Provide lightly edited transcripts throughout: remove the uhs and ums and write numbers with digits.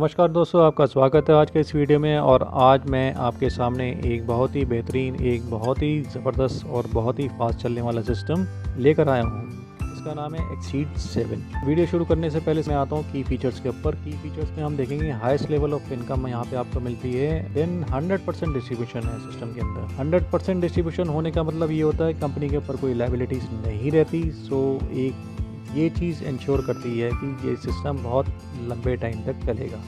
नमस्कार दोस्तों, आपका स्वागत है आज के इस वीडियो में। और आज मैं आपके सामने एक बहुत ही बेहतरीन, एक बहुत ही ज़बरदस्त और बहुत ही फास्ट चलने वाला सिस्टम लेकर आया हूँ। इसका नाम है एक्सीड 7। वीडियो शुरू करने से पहले मैं आता हूँ की फीचर्स के ऊपर। की फीचर्स में हम देखेंगे हाईएस्ट लेवल ऑफ इनकम यहाँ पे आपको मिलती है। देन 100% डिस्ट्रीब्यूशन है सिस्टम के अंदर। 100% डिस्ट्रीब्यूशन होने का मतलब ये होता है कंपनी के ऊपर कोई लायबिलिटीज़ नहीं रहती। सो एक ये चीज़ इंश्योर करती है कि ये सिस्टम बहुत लंबे टाइम तक चलेगा।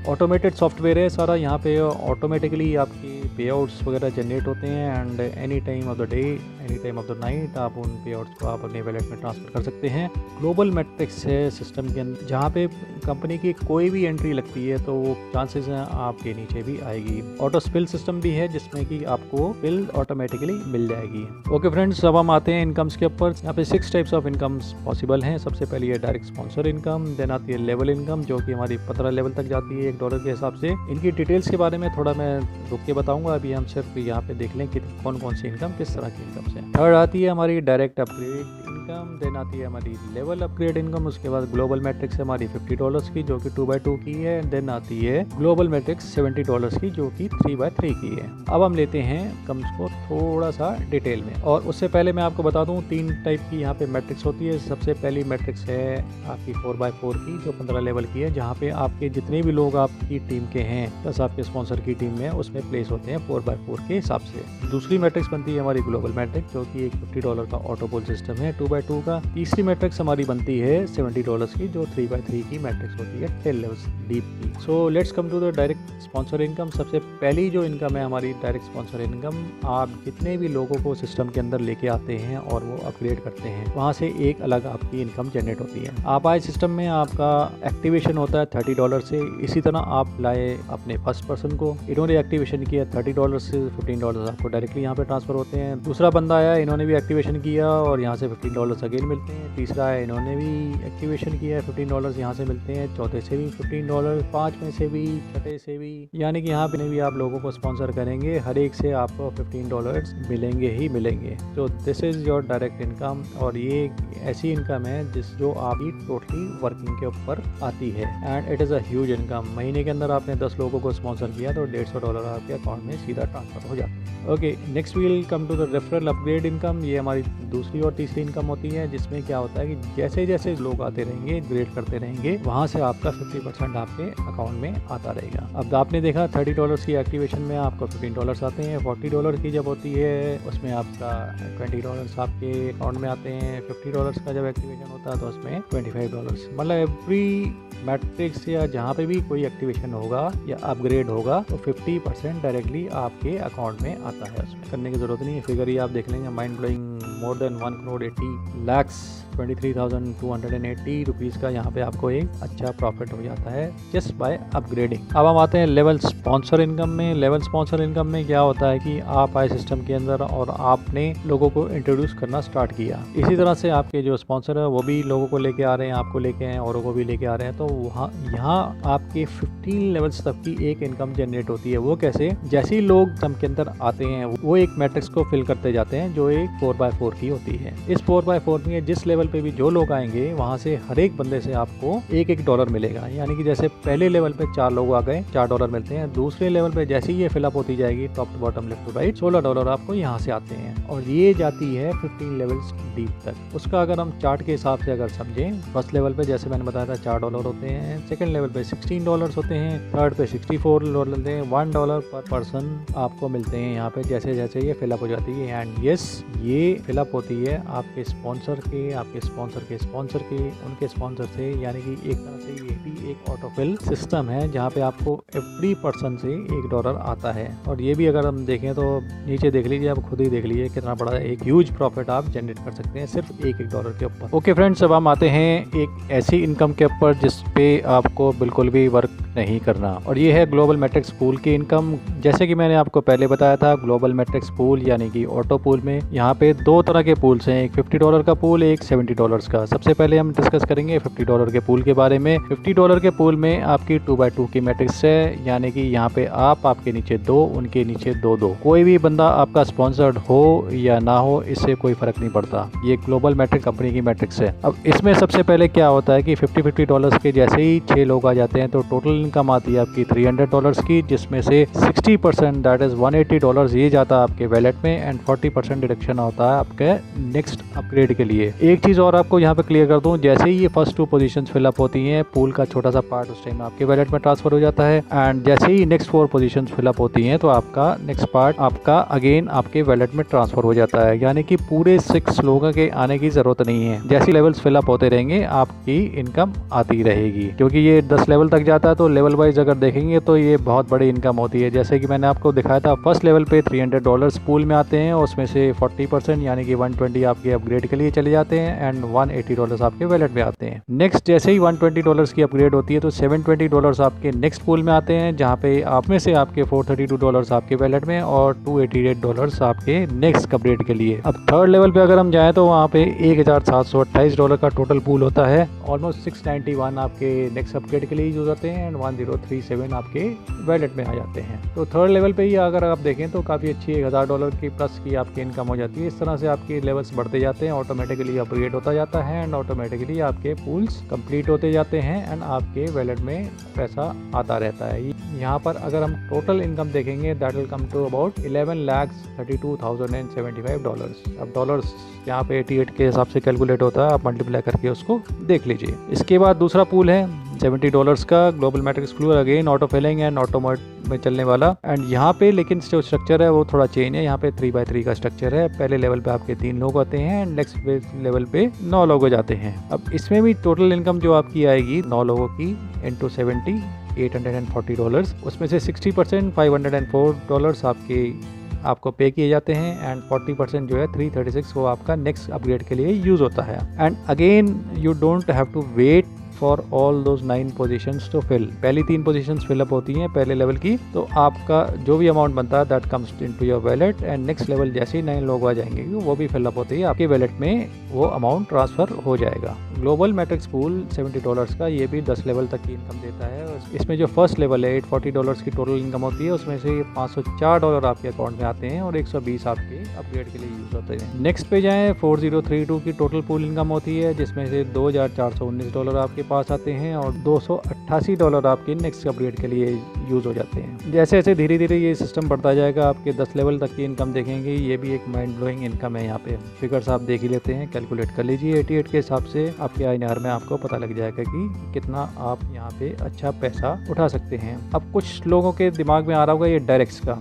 ऑटोमेटेड सॉफ्टवेयर है सारा। यहाँ पे ऑटोमेटिकली आपके पे आउट्स वगैरह जनरेट होते हैं and any time of the day, any time of the night आप उन पे आउट्स को आप अपने वैलेट में ट्रांसफ़र कर सकते हैं। ग्लोबल मैट्रिक्स है सिस्टम के अंदर, जहाँ पे कंपनी की कोई भी एंट्री लगती है तो वो चांसेस हैं आपके नीचे भी आएगी। ऑटो स्पिल सिस्टम भी है जिसमें कि आपको बिल ऑटोमेटिकली मिल जाएगी। ओके फ्रेंड्स, अब हम आते हैं इनकम्स के ऊपर। यहाँ पे 6 टाइप्स ऑफ इनकम्स पॉसिबल हैं। सबसे पहले है डायरेक्ट स्पॉन्सर इनकम, देन आती है लेवल इनकम जो कि हमारी 15 लेवल तक जाती है $1 के हिसाब से। इनकी डिटेल्स के बारे में थोड़ा मैं रुक के बताऊंगा। अभी हम सिर्फ यहाँ पे देख लें कि कौन कौन सी इनकम किस तरह की इनकम से। थर्ड आती है हमारी डायरेक्ट अपग्रेड इनकम, देन आती है हमारी लेवल अपग्रेड इनकम। उसके बाद ग्लोबल मैट्रिक्स है हमारी $50 की जो कि 2x2 की है। देन आती है ग्लोबल मैट्रिक्स $70 की जो कि 3x3 की है। अब हम लेते हैं इनकम्स को थोड़ा सा डिटेल में। और उससे पहले मैं आपको बता दूं 3 टाइप की यहाँ पे मैट्रिक्स होती है। सबसे पहली मैट्रिक्स है आपकी 4x4 की जो 15 लेवल की है, जहाँ पे आपके जितने भी लोग आपकी टीम के हैं प्लस आपके स्पॉन्सर की टीम में उसमें प्लेस होते हैं 4x4 के हिसाब से। दूसरी मैट्रिक्स बनती है हमारी ग्लोबल मैट्रिक्स जो कि एक $50 का ऑटोपोल सिस्टम है 2x2 का। तीसरी मैट्रिक्स हमारी बनती है $70 की जो 3x3 की मैट्रिक्स होती है 10 लेवल्स डीप की। So let's come to the direct sponsor income. सबसे पहली जो इनकम है हमारी डायरेक्ट स्पॉन्सर इनकम, आप जितने भी लोगों को सिस्टम के अंदर लेके आते हैं और वो अपग्रेड करते हैं वहाँ से एक अलग आपकी इनकम जनरेट होती है। आप आए सिस्टम में आपका एक्टिवेशन होता है $30 से। इसी तरह आप लाए अपने फर्स्ट पर्सन को, इन्होंने एक्टिवेशन किया $30 से $15 आपको डायरेक्टली यहाँ पे ट्रांसफर होते हैं। दूसरा बंदा आया, इन्होंने भी एक्टिवेशन किया और यहाँ से $15 अगेन मिलते हैं। तीसरा है, इन्होंने भी एक्टिवेशन किया है $15 यहाँ से मिलते हैं। चौथे से भी $15, 5 में से भी, छठे से भी, यानी कि यहाँ पे भी आप लोगों को स्पॉन्सर करेंगे हर एक से आपको $15 मिलेंगे ही मिलेंगे। तो this is your direct income. और ये ऐसी इनकम है जो आपकी टोटली वर्किंग के ऊपर आती है and it is a huge income. महीने के अंदर आपने 10 लोगों को स्पॉन्सर किया तो $150 आपके अकाउंट में सीधा ट्रांसफर हो जाता है। Okay, next we'll come to the referral upgrade income. ये हमारी दूसरी और तीसरी इनकम होती है, जिसमें क्या होता है कि जैसे जैसे लोग आते रहेंगे ग्रेड करते रहेंगे वहाँ से आपका 50% आपके अकाउंट में आता रहेगा। अब आपने देखा $30 की एक्टिवेशन में आपको $15 आते हैं। $40 की जब होती है उसमें आपका $20 आपके अकाउंट में आते हैं। $50 का जब एक्टिवेशन होता है तो उसमें $25। मतलब एवरी मैट्रिक्स या जहाँ पे भी कोई एक्टिवेशन होगा या अपग्रेड होगा तो 50% डायरेक्टली आपके अकाउंट में आता है। उसमें करने की ज़रूरत नहीं है। फिगर ही आप देख लेंगे, mind blowing, more than 1,80,23,280 rupees का यहाँ पे आपको एक अच्छा प्रॉफिट हो जाता है जस्ट बाय अपग्रेडिंग। अब हम आते हैं लेवल स्पॉन्सर इनकम में। लेवल स्पॉन्सर इनकम में क्या होता है कि आप आए सिस्टम के अंदर और आपने लोगों को इंट्रोड्यूस करना स्टार्ट किया। इसी तरह से आपके जो स्पॉन्सर है वो भी लोगों को लेके आ रहे हैं, आपको लेके आए, औरों को भी लेके आ रहे हैं। तो वहाँ यहाँ आपके 15 लेवल्स तक की एक इनकम जनरेट होती है। वो कैसे? जैसे ही लोग सिस्टम के अंदर आते हैं वो एक मैट्रिक्स को फिल करते जाते हैं जो एक 4x4 की होती है। इस 4x4 में जिस लेवल पे भी जो लोग आएंगे वहाँ से हर एक बंदे से आपको $1 मिलेगा। यानी कि जैसे पहले लेवल पे 4 लोग आ गए, $4 मिलते हैं। दूसरे लेवल पे जैसे ही ये फिलअप होती जाएगी top to bottom left to right, $16 आपको यहाँ से आते हैं और ये जाती है 15 लेवल्स डीप तक। उसका अगर हम चार्ट के हिसाब से अगर समझें, फर्स्ट लेवल पे जैसे मैंने बताया था $4 होते हैं, सेकंड लेवल पे $16 होते हैं, थर्ड पे $64 होते हैं, $1 पर पर्सन आपको मिलते हैं यहाँ पे जैसे जैसे ये फिलअप हो जाती है। एंड यस, ये फिलअप होती है आपके स्पॉन्सर के, आपके स्पॉन्सर के स्पॉन्सर के, उनके स्पॉन्सर से। यानी कि एक तरह से ये भी एक ऑटोफिल सिस्टम है जहाँ पे आपको एवरी पर्सन से $1 आता है। और ये भी अगर हम देखें तो नीचे देख लीजिए, आप खुद ही देख लीजिए कितना बड़ा एक ह्यूज प्रॉफिट आप जनरेट कर सकते हैं सिर्फ $1 के ऊपर। ओके फ्रेंड्स, अब हम आते हैं एक ऐसी इनकम के ऊपर जिस पे आपको बिल्कुल भी वर्क नहीं करना, और ये है ग्लोबल मैट्रिक्स पूल की इनकम। जैसे कि मैंने आपको पहले बताया था, ग्लोबल मैट्रिक्स पूल यानी कि ऑटो पूल में यहाँ पे 2 तरह के पूल्स हैं, एक $50 का पूल, एक $70 का। सबसे पहले हम डिस्कस करेंगे $50 के पूल के बारे में। $50 के पूल में आपकी 2x2 की मैट्रिक्स है, यानी कि यहाँ पे आपके नीचे 2, उनके नीचे 2-2। कोई भी बंदा आपका स्पॉन्सर्ड हो या ना हो इससे कोई फर्क नहीं पड़ता। ये ग्लोबल मैट्रिक्स कंपनी की मैट्रिक्स है। अब इसमें सबसे पहले क्या होता है कि $50 के जैसे ही 6 लोग आ जाते हैं तो टोटल इनकम आती है आपकी $300 की, जिसमें से 60% दैट इज़ $180 ये जाता है आपके वैलेट में एंड 40% डिडक्शन होता है आपके नेक्स्ट अपग्रेड के लिए। एक चीज़ और आपको यहाँ पे क्लियर कर दूँ, जैसे ही ये फर्स्ट 2 पोजीशंस फिलअप होती हैं, पूल का छोटा सा पार्ट उस टाइम आपके वैलेट में ट्रांसफर हो जाता है एंड जैसे ही नेक्स्ट 4 पोजीशंस फिलअप होती हैं तो आपका नेक्स्ट पार्ट आपका अगेन आपके वैलेट में ट्रांसफर हो जाता है। यानी कि पूरे 6 लोगों के आने की ज़रूरत नहीं है। जैसे लेवल्स फिलअप होते रहेंगे आपकी इनकम आती रहेगी, क्योंकि ये 10 लेवल तक जाता है तो लेवल वाइज अगर देखेंगे तो ये बहुत बड़ी इनकम होती है। जैसे कि मैंने आपको दिखाया था, फर्स्ट लेवल पे $300 पूल में आते हैं, उसमें से 40% यानी कि 120 आपके अपग्रेड के लिए चले जाते हैं एंड $180 आपके वैलेट में आते हैं। नेक्स्ट जैसे ही $120 की अपग्रेड होती है तो $720 आपके नेक्स्ट पूल में आते हैं, जहाँ पे आप में से आपके $432 आपके वैलेट में और $288 आपके नेक्स्ट अपग्रेड के लिए। अब थर्ड लेवल पे अगर हम जाएं तो वहाँ पे $1728 का टोटल पूल होता है। ऑलमोस्ट 691 आपके नेक्स्ट अपग्रेड के लिए यूज होते हैं एंड 1037 आपके वैलेट में आ जाते हैं। तो थर्ड लेवल पे ही अगर आप देखें तो काफ़ी अच्छी $1000 की प्लस की आपकी इनकम हो जाती है। इस तरह से आपके लेवल्स बढ़ते जाते हैं, ऑटोमेटिकली अपग्रेड होता जाता है एंड ऑटोमेटिकली आपके पूल्स कंप्लीट होते जाते हैं एंड आपके वैलेट में पैसा आता रहता है। यहाँ पर अगर हम टोटल इनकम देखेंगे that will come to about $11,32,075। अब डॉलर्स यहाँ पे 88 के हिसाब से कैलकुलेट होता है, आप मल्टीप्लाई करके उसको देख लीजिए। इसके बाद दूसरा पूल है $70 का ग्लोबल मैट्रिक्स क्लू, again auto filling and auto mode में चलने वाला। एंड यहाँ पे लेकिन जो स्ट्रक्चर है वो थोड़ा चेंज है। यहाँ पे 3x3 का स्ट्रक्चर है। पहले लेवल पे आपके 3 लोग आते हैं एंड नेक्स्ट लेवल पे 9 लोग हो जाते हैं। अब इसमें भी टोटल इनकम जो आपकी आएगी 9 लोगों की इंटू 70 $840, उसमें से 60% $504 आपको पे किए जाते हैं एंड 40% जो है 336 वो आपका नेक्स्ट अपग्रेड के लिए यूज़ होता है। And again you don't have to wait for all those 9 positions to fill. पहली 3 पोजीशंस फिलअप होती हैं पहले लेवल की, तो आपका जो भी अमाउंट बनता है that comes into your wallet and next level जैसे ही 9 लोग आ जाएंगे वो भी फिलअप होते ही आपके वैलेट में वो अमाउंट ट्रांसफर हो जाएगा। ग्लोबल मैट्रिक्स पूल $70 का, ये भी 10 लेवल तक की इनकम देता है। इसमें जो फर्स्ट लेवल है $840 की टोटल इनकम होती है, उसमें से $504 आपके अकाउंट में आते हैं और 120 आपके अपग्रेड के लिए यूज होते हैं। नेक्स्ट पे जाएं, 4032 की टोटल पूल इनकम होती है, जिसमें से $2419 आपके पास आते हैं और $288 आपके नेक्स्ट अपग्रेड के लिए यूज हो जाते हैं। जैसे जैसे धीरे धीरे ये सिस्टम बढ़ता जाएगा, आपके 10 लेवल तक की इनकम देखेंगे। ये भी एक माइंड ब्लोइंग इनकम है। यहाँ पे फिगर्स आप देख ही लेते हैं, कैलकुलेट कर लीजिए। 88 के हिसाब से आपके INR में आपको पता लग जाएगा कि कितना आप यहाँ पे अच्छा पैसा उठा सकते हैं। अब कुछ लोगों के दिमाग में आ रहा होगा ये डायरेक्ट्स का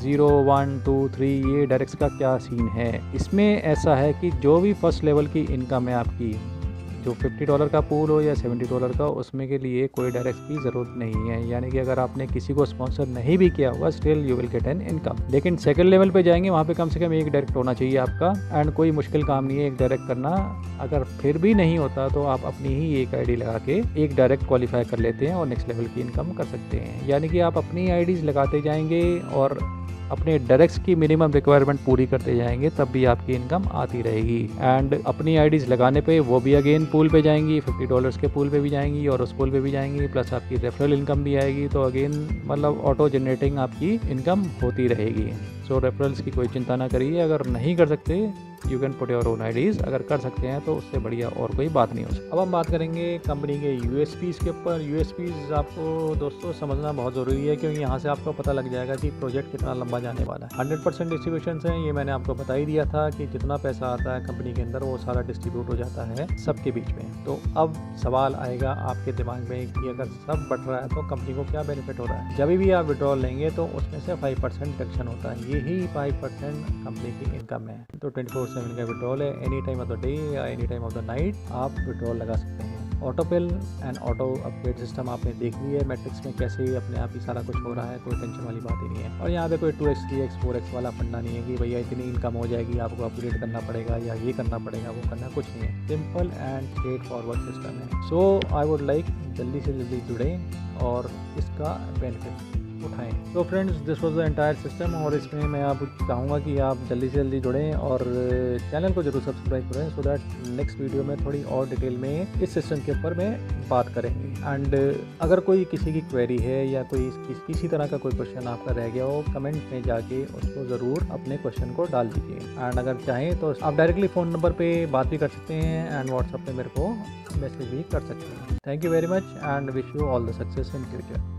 0, 1, 2, 3 ये डायरेक्ट्स का क्या सीन है। इसमें ऐसा है कि जो भी फर्स्ट लेवल की इनकम है आपकी, जो $50 का पूल हो या $70 का, उसमें के लिए कोई डायरेक्ट की ज़रूरत नहीं है। यानी कि अगर आपने किसी को स्पॉन्सर नहीं भी किया हुआ still you will get an income. लेकिन सेकंड लेवल पे जाएंगे, वहाँ पे कम से कम एक डायरेक्ट होना चाहिए आपका एंड कोई मुश्किल काम नहीं है एक डायरेक्ट करना। अगर फिर भी नहीं होता तो आप अपनी ही एक ID लगा के एक डायरेक्ट क्वालिफाई कर लेते हैं और नेक्स्ट लेवल की इनकम कर सकते हैं। यानी कि आप अपनी IDs लगाते जाएंगे और अपने डायरेक्ट्स की मिनिमम रिक्वायरमेंट पूरी करते जाएंगे, तब भी आपकी इनकम आती रहेगी। एंड अपनी IDs लगाने पे वो भी अगेन पूल पे जाएंगी, $50 के पूल पे भी जाएंगी और उस पूल पे भी जाएंगी, प्लस आपकी रेफरल इनकम भी आएगी। तो अगेन मतलब ऑटो जनरेटिंग आपकी इनकम होती रहेगी। सो रेफरल्स की कोई चिंता ना करिए। अगर नहीं कर सकते you can put your own IDs, अगर कर सकते हैं तो उससे बढ़िया और कोई बात नहीं हो सकती। अब हम बात करेंगे कंपनी के USPs के ऊपर। USPs आपको दोस्तों समझना बहुत ज़रूरी है, क्योंकि यहाँ से आपको पता लग जाएगा कि प्रोजेक्ट कितना लंबा जाने वाला है। 100% डिस्ट्रीब्यूशन है, ये मैंने आपको बता ही दिया था कि जितना पैसा आता है कंपनी के अंदर वो सारा डिस्ट्रीब्यूट हो जाता है सबके बीच में। तो अब सवाल आएगा आपके दिमाग में कि अगर सब बट रहा है तो कंपनी को क्या बेनिफिट हो रहा है। जब भी आप विड्रॉल लेंगे तो उसमें से 5% डिडक्शन होता है, यही 5% कंपनी की इनकम है। तो 24/7 का विड्रॉल है, any time of the day या any time of the night आप विड्रॉल लगा सकते हैं। Auto fill and auto upgrade system आपने देख ली है मैट्रिक्स में कैसे अपने आप ही सारा कुछ हो रहा है, कोई टेंशन वाली बात ही नहीं है। और यहाँ पे कोई 2x 3x 4x वाला फंडा नहीं है कि भैया इतनी इनकम हो जाएगी आपको अपग्रेड करना पड़ेगा या ये करना पड़ेगा वो करना, कुछ नहीं है। Simple and straight forward system है। सो आई वुड लाइक जल्दी से जल्दी जुड़ें और इसका बेनिफिट उठाएं। तो friends, this was the entire system, और इसमें मैं आपको चाहूँगा कि आप जल्दी से जल्दी जुड़ें और चैनल को जरूर सब्सक्राइब करें, सो दैट नेक्स्ट वीडियो में थोड़ी और डिटेल में इस सिस्टम के ऊपर मैं बात करेंगे। एंड अगर कोई किसी की क्वेरी है या कोई किसी तरह का कोई क्वेश्चन आपका रह गया हो, कमेंट में जाके उसको ज़रूर अपने क्वेश्चन को डाल दीजिए। एंड अगर चाहें तो आप डायरेक्टली फ़ोन नंबर पे बात भी कर सकते हैं एंड व्हाट्सएप पे मेरे को मैसेज भी कर सकते हैं। Thank you very much and wish you all the success in future.